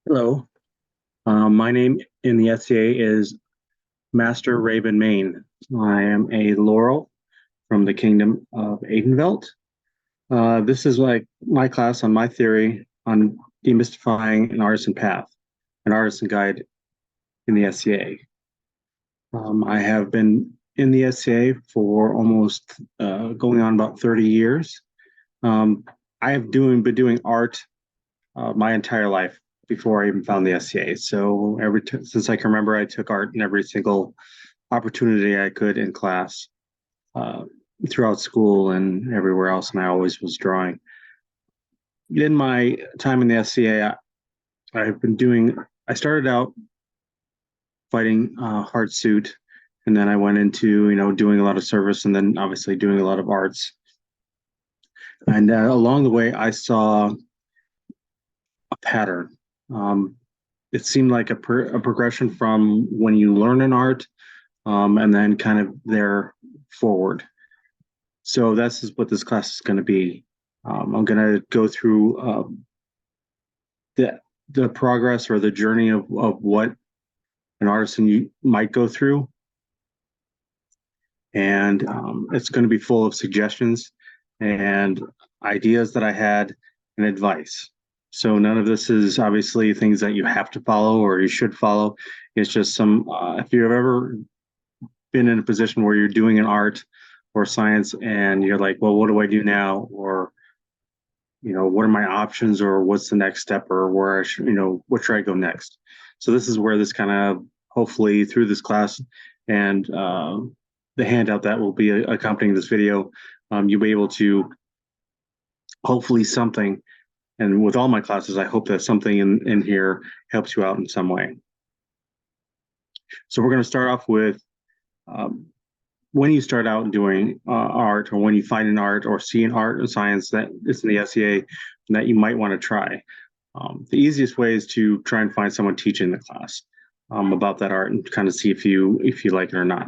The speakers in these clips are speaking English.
Hello. My name in the SCA is Master Raven Mayne. I am a Laurel from the Kingdom of Aidenvelt. This is like my class on my theory on demystifying an artisan path, an artisan guide in the SCA. I have been in the SCA for almost going on about 30 years. I have been doing art my entire life before I even found the SCA. So since I can remember, I took art in every single opportunity I could in class, uh, throughout school and everywhere else, and I always was drawing. In my time in the SCA, I've been doing. I started out fighting hard suit, and then I went into doing a lot of service, and then obviously doing a lot of arts. And along the way, I saw a pattern. Um, it seemed like a progression from when you learn an art, and then kind of there forward. So that's what this class is going to be. I'm going to go through the the progress or the journey of what an artisan you might go through, and it's going to be full of suggestions and ideas that I had and advice. So none of this is obviously things that you have to follow or you should follow. It's just some. If you've ever been in a position where you're doing an art or science and you're like, well, what do I do now? Or, what are my options or what's the next step or where I should, what should I go next? So this is where this kind of hopefully through this class and the handout that will be accompanying this video, you'll be able to hopefully something. And with all my classes, I hope that something in here helps you out in some way. So we're going to start off with um, when you start out doing art, or when you find an art or see an art or science that is in the SCA that you might want to try. The easiest way is to try and find someone teaching the class about that art and kind of see if you like it or not.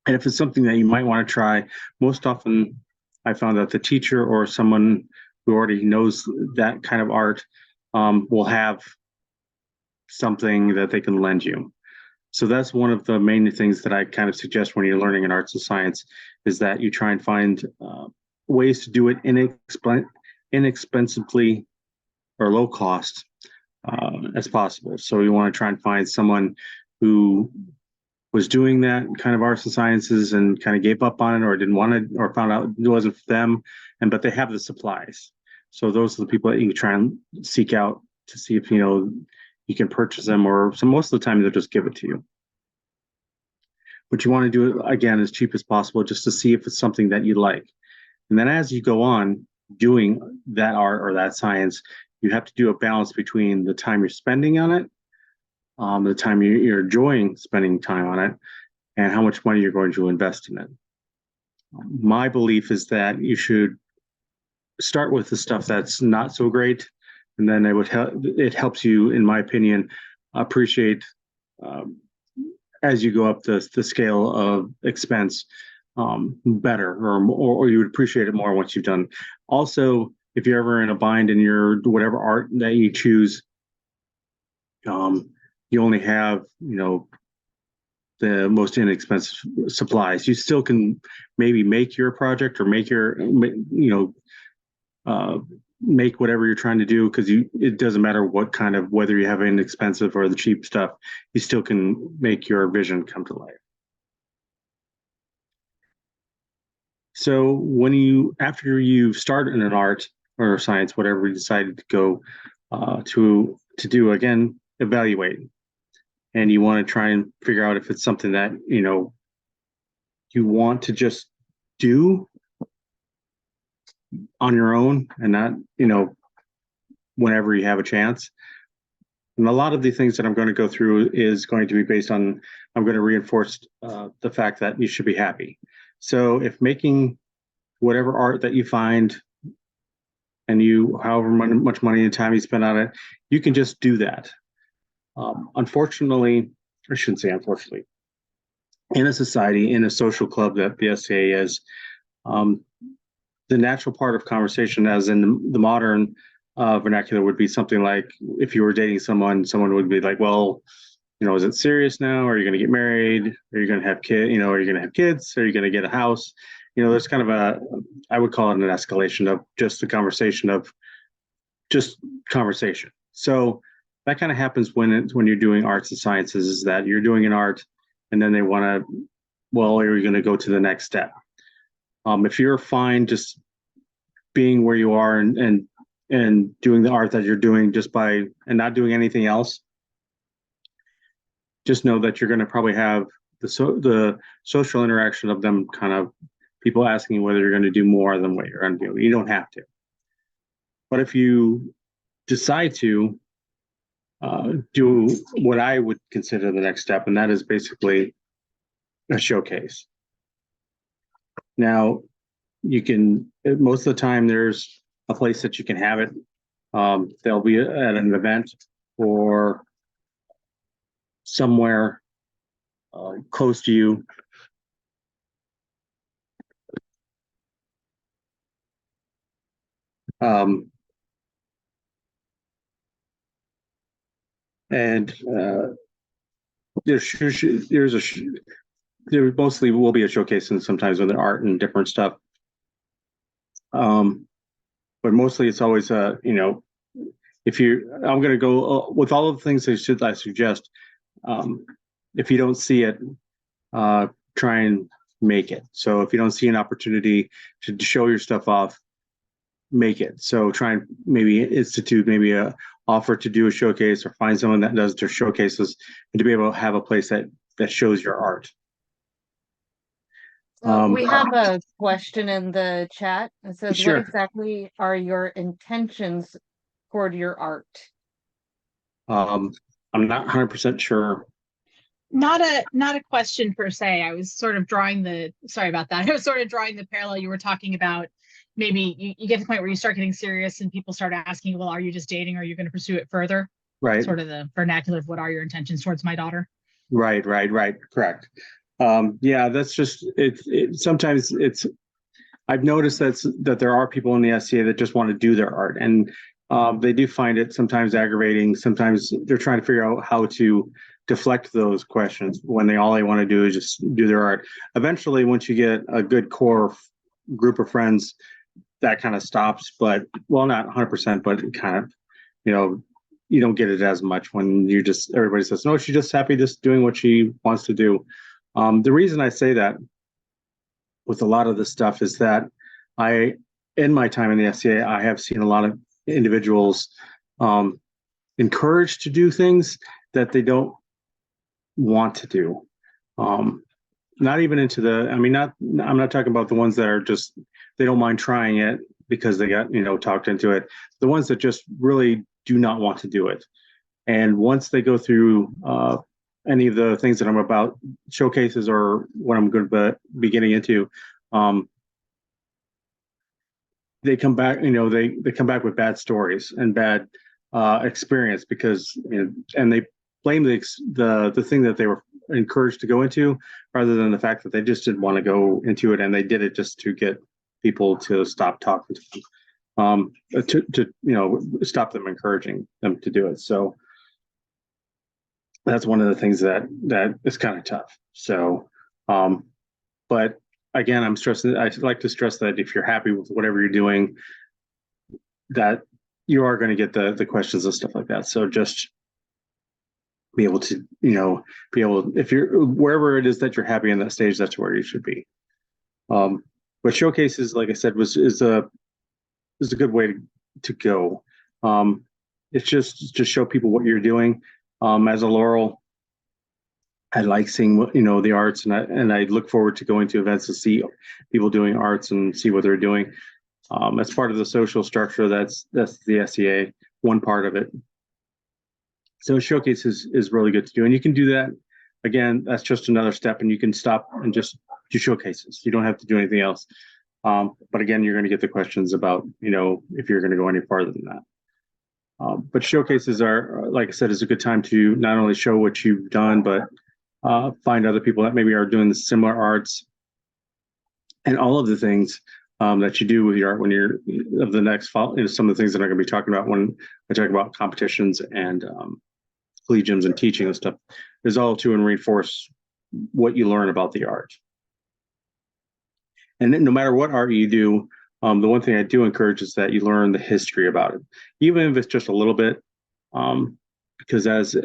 And if it's something that you might want to try, most often I found that the teacher or someone who already knows that kind of art will have something that they can lend you. So that's one of the main things that I kind of suggest when you're learning in arts and science is that you try and find ways to do it inexpensively or low cost as possible. So you want to try and find someone who was doing that kind of arts and sciences and kind of gave up on it or didn't want it or found out it wasn't for them, but they have the supplies. So those are the people that you can try and seek out to see if you can purchase them, or so most of the time they'll just give it to you. But you want to do it again as cheap as possible just to see if it's something that you like. And then as you go on doing that art or that science, you have to do a balance between the time you're spending on it, the time you're enjoying spending time on it, and how much money you're going to invest in it. My belief is that you should start with the stuff that's not so great, and then it helps you, in my opinion, appreciate as you go up the scale of expense better, or you would appreciate it more once you've done. Also, if you're ever in a bind in your whatever art that you choose, you only have the most inexpensive supplies. You still can maybe make your project or make your make whatever you're trying to do, because it doesn't matter whether you have inexpensive or the cheap stuff, you still can make your vision come to life. So after you start in an art or science, whatever you decided to go to do, again, evaluate. And you want to try and figure out if it's something that you want to just do on your own and not whenever you have a chance. And a lot of the things that I'm going to go through is going to be based on, I'm going to reinforce the fact that you should be happy. So if making whatever art that you find and however much money and time you spend on it, you can just do that. Unfortunately, I shouldn't say unfortunately, in a society, in a social club that the SCA is, the natural part of conversation, as in the modern vernacular would be something like, if you were dating someone, someone would be like, well, is it serious now? Are you going to get married? Are you going to have kids? Are you going to have kids? Are you going to get a house? There's kind of I would call it an escalation of just the conversation of just conversation. So that kind of happens when you're doing arts and sciences, is that you're doing an art and then they want to, well, are you going to go to the next step? If you're fine just being where you are and doing the art that you're doing just by and not doing anything else, just know that you're going to probably have the social interaction of them, kind of people asking you whether you're going to do more than what you're going to do. You don't have to. But if you decide to do what I would consider the next step, and that is basically a showcase. Now, you can, most of the time, there's a place that you can have it. They'll be at an event or somewhere close to you. And there mostly will be a showcase, and sometimes with art and different stuff. But mostly it's always I'm going to go with all of the things I suggest. If you don't see it, try and make it. So if you don't see an opportunity to show your stuff off, make it. So try and maybe institute maybe a offer to do a showcase, or find someone that does their showcases, and to be able to have a place that shows your art. We have a question in the chat. It says, sure. What exactly are your intentions toward your art? I'm not 100% sure. Not a question per se. I was sort of drawing sorry about that. I was sort of drawing the parallel you were talking about. Maybe you get to the point where you start getting serious and people start asking, well, are you just dating, or are you going to pursue it further? Right. Sort of the vernacular of what are your intentions towards my daughter. Right. Correct. Yeah, that's just sometimes I've noticed that there are people in the SCA that just want to do their art, and they do find it sometimes aggravating. Sometimes they're trying to figure out how to deflect those questions when all they want to do is just do their art. Eventually, once you get a good core group of friends, that kind of stops, but not 100%, but it kind of, you don't get it as much when everybody says, no, she's just happy just doing what she wants to do. The reason I say that with a lot of this stuff is that in my time in the SCA, I have seen a lot of individuals encouraged to do things that they don't want to do. Not even I'm not talking about the ones that are just, they don't mind trying it because they got, talked into it. The ones that just really do not want to do it. And once they go through any of the things that I'm about, showcases or what I'm going to be getting into, they come back, they come back with bad stories and bad experience, because, and they blame the thing that they were encouraged to go into, rather than the fact that they just didn't want to go into it, and they did it just to get people to stop talking to them, to stop them encouraging them to do it. So that's one of the things that is kind of tough. So, but again, I like to stress that if you're happy with whatever you're doing, that you are going to get the questions and stuff like that. So just be able to, if you're wherever it is that you're happy in that stage, that's where you should be. But showcases, like I said, is a good way to go. It's just to show people what you're doing. As a Laurel, I like seeing the arts, and I look forward to going to events to see people doing arts and see what they're doing. As part of the social structure, that's the SCA, one part of it. So a showcase is really good to do, and you can do that. Again, that's just another step, and you can stop and just do showcases. You don't have to do anything else. But again, you're going to get the questions about if you're going to go any farther than that. But showcases are, like I said, is a good time to not only show what you've done, but find other people that maybe are doing the similar arts, and all of the things that you do with your art when you're of the next fall. Some of the things that I'm going to be talking about when I talk about competitions and collegiums and teaching and stuff is all to reinforce what you learn about the art. And no matter what art you do, the one thing I do encourage is that you learn the history about it, even if it's just a little bit, because as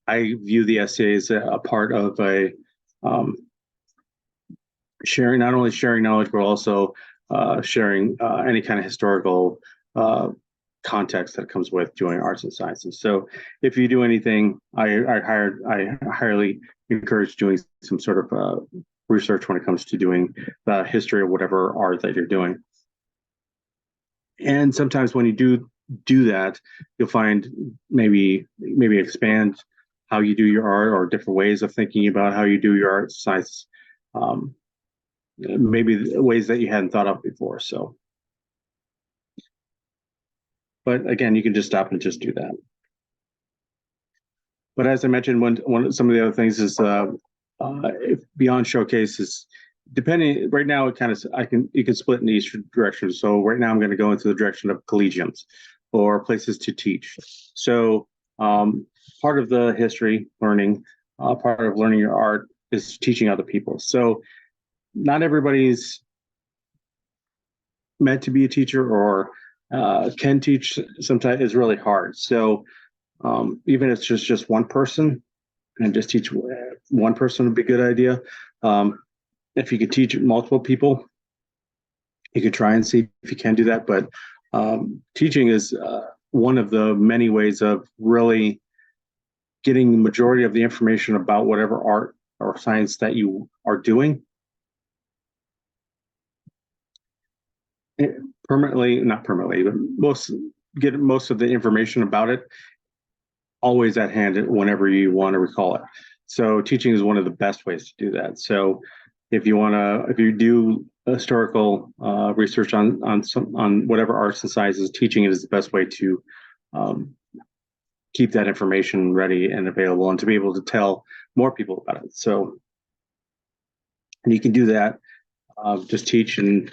I view the SCA as a part of a sharing, not only sharing knowledge, but also sharing any kind of historical context that comes with doing arts and sciences. So if you do anything, I highly encourage doing some sort of research when it comes to doing the history of whatever art that you're doing. And sometimes when you do that, you'll find maybe expand how you do your art or different ways of thinking about how you do your art science, maybe ways that you hadn't thought of before. So, but again, you can just stop and just do that. But as I mentioned, some of the other things is if beyond showcases, depending right now, it kind of you can split in each direction. So right now I'm going to go into the direction of collegiums or places to teach. So part of the history learning, part of learning your art is teaching other people. So not everybody's meant to be a teacher or can teach. Sometimes it's really hard. So even if it's just one person and just teach one person would be a good idea. If you could teach multiple people, you could try and see if you can do that. But teaching is one of the many ways of really getting the majority of the information about whatever art or science that you are doing not permanently, but get most of the information about it always at hand whenever you want to recall it. So teaching is one of the best ways to do that. So if you do historical research on whatever arts and sciences, teaching it is the best way to keep that information ready and available and to be able to tell more people about it. So and you can do that, just teach and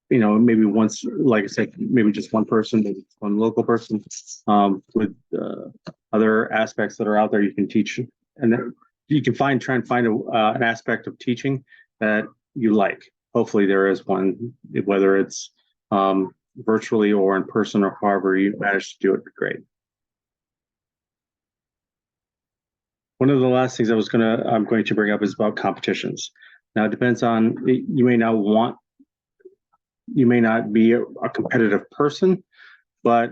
maybe once, like I said, maybe just one person, maybe one local person, with other aspects that are out there you can teach. And then you can try and find an aspect of teaching that you like. Hopefully there is one, whether it's virtually or in person or however you manage to do it, great. One of the last things I'm going to bring up is about competitions. Now it depends on, you may not be a competitive person, but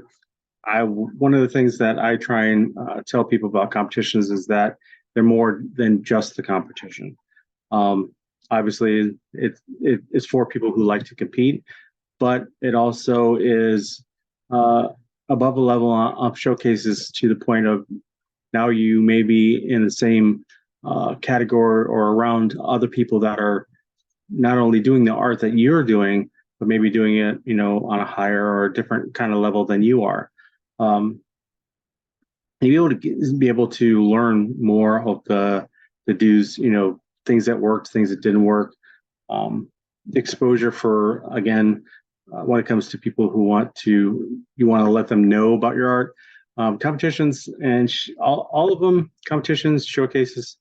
one of the things that I try and tell people about competitions is that they're more than just the competition. Obviously, it's for people who like to compete, but it also is above a level of showcases to the point of now you may be in the same category or around other people that are not only doing the art that you're doing, but maybe doing it, on a higher or a different kind of level than you are. Be able to learn more of the do's, things that worked, things that didn't work. Exposure for, again, when it comes to people who you want to let them know about your art. Competitions and all of them, competitions, showcases,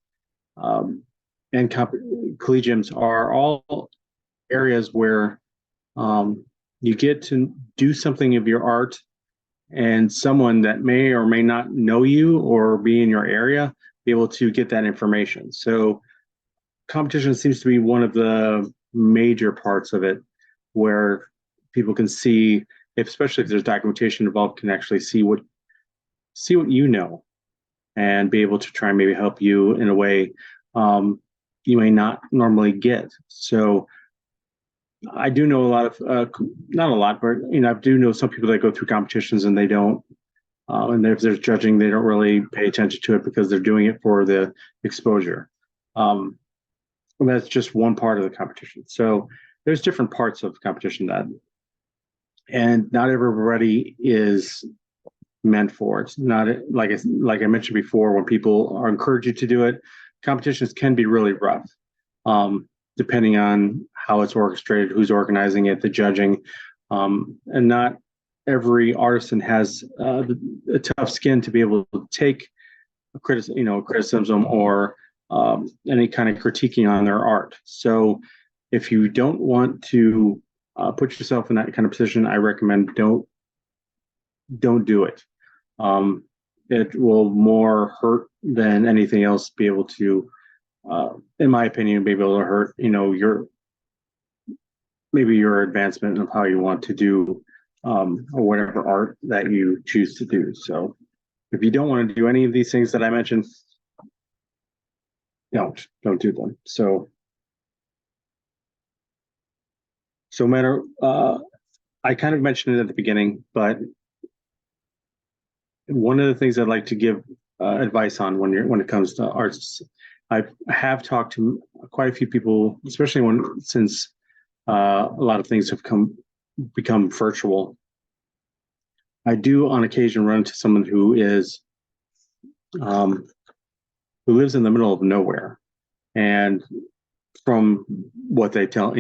and collegiums are all areas where you get to do something of your art and someone that may or may not know you or be in your area be able to get that information. So competition seems to be one of the major parts of it where people can see, especially if there's documentation involved, can actually see what you know and be able to try and maybe help you in a way you may not normally get. So I do know a lot of, not a lot, but I do know some people that go through competitions and they don't, and if there's judging, they don't really pay attention to it because they're doing it for the exposure. And that's just one part of the competition. So there's different parts of competition and not everybody is meant for it. It's not like I mentioned before, when people are encouraged to do it, competitions can be really rough. Depending on how it's orchestrated, who's organizing it, the judging, and not every artisan has a tough skin to be able to take a criticism or any kind of critiquing on their art. So if you don't want to put yourself in that kind of position, I recommend don't do it. It will more hurt than anything else be able to, in my opinion, be able to hurt, your advancement of how you want to do or whatever art that you choose to do. So if you don't want to do any of these things that I mentioned, don't do them. So matter, I kind of mentioned it at the beginning, but one of the things I'd like to give advice on when it comes to arts, I have talked to quite a few people, especially since a lot of things have become virtual. I do on occasion run into someone who lives in the middle of nowhere, and from what they tell,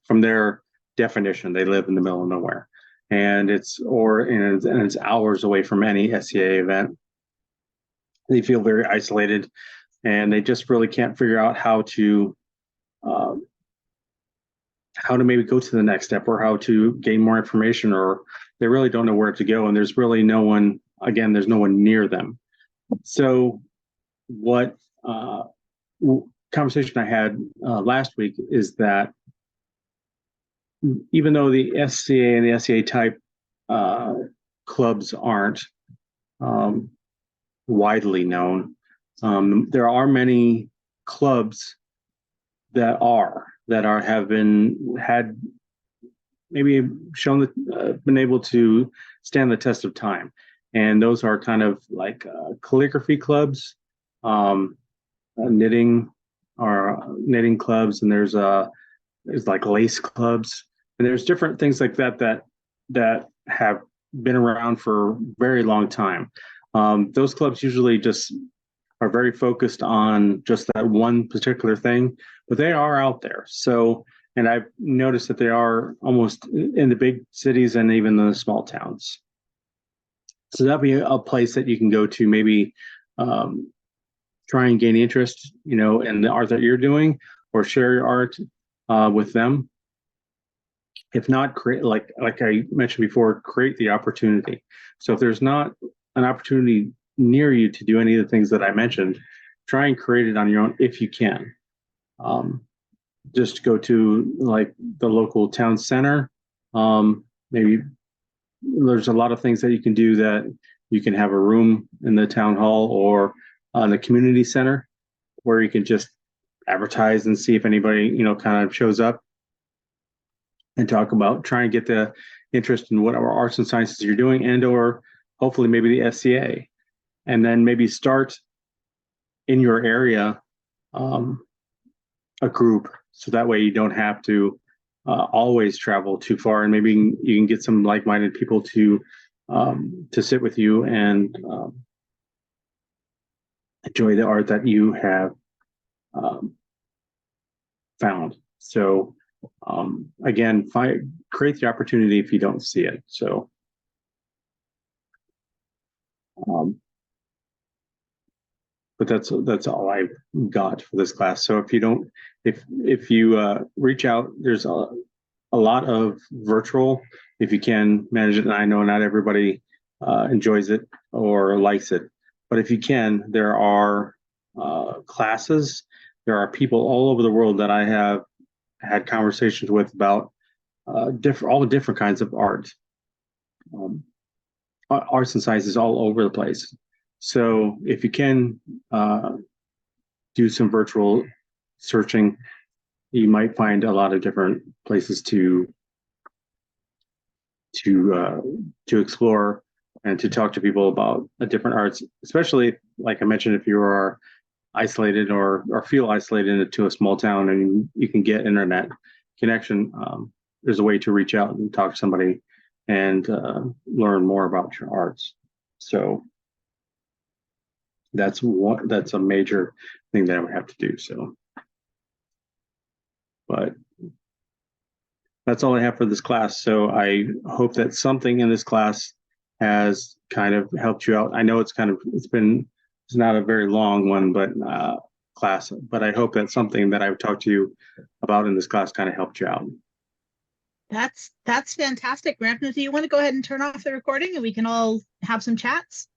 from their definition, they live in the middle of nowhere, and it's hours away from any SCA event. They feel very isolated, and they just really can't figure out how to maybe go to the next step, or how to gain more information, or they really don't know where to go, and there's really no one. Again, there's no one near them. So what conversation I had last week is that even though the SCA and the SCA type clubs aren't widely known, there are many clubs that have been able to stand the test of time, and those are kind of like calligraphy clubs, knitting clubs, and there's like lace clubs, and there's different things like that have been around for a very long time. Those clubs usually just are very focused on just that one particular thing, but they are out there. So, and I've noticed that they are almost in the big cities and even the small towns. So that'd be a place that you can go to, maybe try and gain interest, in the art that you're doing, or share your art with them. If not, create, like I mentioned before, create the opportunity. So if there's not an opportunity near you to do any of the things that I mentioned, try and create it on your own if you can. Just go to like the local town center. Maybe there's a lot of things that you can do, that you can have a room in the town hall or on the community center where you can just advertise and see if anybody, kind of shows up, and try and get the interest in whatever arts and sciences you're doing, and or hopefully maybe the SCA, and then maybe start in your area a group, so that way you don't have to always travel too far, and maybe you can get some like-minded people to sit with you and enjoy the art that you have found. So again, create the opportunity if you don't see it. So but that's all I've got for this class. So if you reach out, there's a lot of virtual, if you can manage it. And I know not everybody enjoys it or likes it, but if you can, there are classes. There are people all over the world that I have had conversations with about all the different kinds of art, arts and sciences all over the place. So if you can do some virtual searching, you might find a lot of different places to explore and to talk to people about different arts, especially, like I mentioned, if you are isolated or feel isolated into a small town and you can get internet connection. There's a way to reach out and talk to somebody and learn more about your arts. So that's a major thing that I would have to do. So But that's all I have for this class. So I hope that something in this class has kind of helped you out. I know it's not a very long one, but class, but I hope that something that I've talked to you about in this class kind of helped you out. That's fantastic. Brandon, do you want to go ahead and turn off the recording and we can all have some chats?